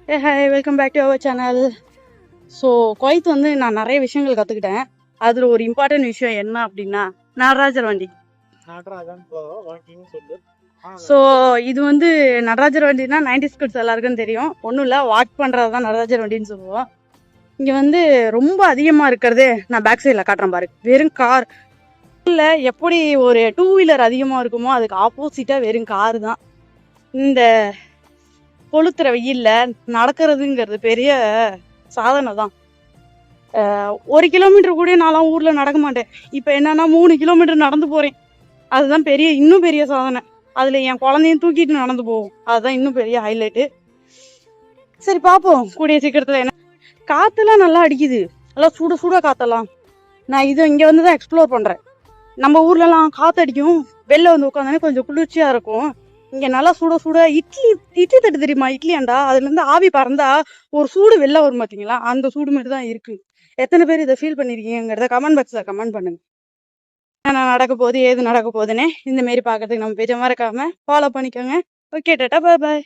A hi, welcome back to our channel. So Kuwait வந்து நான் நிறைய விஷயங்கள் கற்றுக்கிட்டேன். அதில் ஒரு இம்பார்ட்டன்ட் விஷயம் என்ன அப்படின்னா நடராஜர் வண்டி. ஸோ இது வந்து நடராஜர் வண்டினா 90s கிட்ஸ் எல்லாருக்கும் தெரியும். ஒன்றும் இல்லை, வாக் பண்ணுறது தான் நடராஜர் வண்டின்னு சொல்லுவோம். இங்கே வந்து ரொம்ப அதிகமாக இருக்கிறதே நான் பேக் சைடில் காட்டுறேன் பாரு. வெறும் கார் இல்லை, எப்படி ஒரு 2 வீலர் அதிகமாக இருக்குமோ அதுக்கு ஆப்போசிட்டாக வெறும் காரு தான். இந்த கொளுத்துற வெயில்ல நடக்கிறதுங்கிறது பெரிய சாதனை தான். 1 கிலோமீட்டர் கூட நான்லாம் ஊர்ல நடக்க மாட்டேன். இப்ப என்னன்னா 3 கிலோமீட்டர் நடந்து போறேன். அதுதான் இன்னும் பெரிய சாதனை. அதுல என் குழந்தையும் தூக்கிட்டு நடந்து போவோம். அதுதான் இன்னும் பெரிய ஹைலைட்டு. சரி, பார்ப்போம் கூடிய சீக்கிரத்துல என்ன. காத்துலாம் நல்லா அடிக்குது, நல்லா சுட சுட காத்தெல்லாம். நான் இங்க வந்துதான் எக்ஸ்ப்ளோர் பண்றேன். நம்ம ஊர்லலாம் காத்து அடிக்கும், வெளில வந்து உட்காந்தானே கொஞ்சம் குளிர்ச்சியா இருக்கும். இங்க நல்லா சுட சுட இட்லி தட்டு தெரியுமா? இட்லியாண்டா அதுல இருந்து ஆவி பறந்தா ஒரு சூடு வெளில வரும் பாத்தீங்களா? அந்த சூடு மாதிரி தான் இருக்கு. எத்தனை பேர் இதை ஃபீல் பண்ணிருக்கீங்கிறத கமெண்ட் பாக்ஸ்ல கமெண்ட் பண்ணுங்க. என்ன நடக்க போகுது, ஏது நடக்க போகுதுன்னு இந்த மாரி பாக்கிறதுக்கு நம்ம பேஜை மறக்காம ஃபாலோ பண்ணிக்கோங்க. ஓகே, டாடா, பாய் பாய்.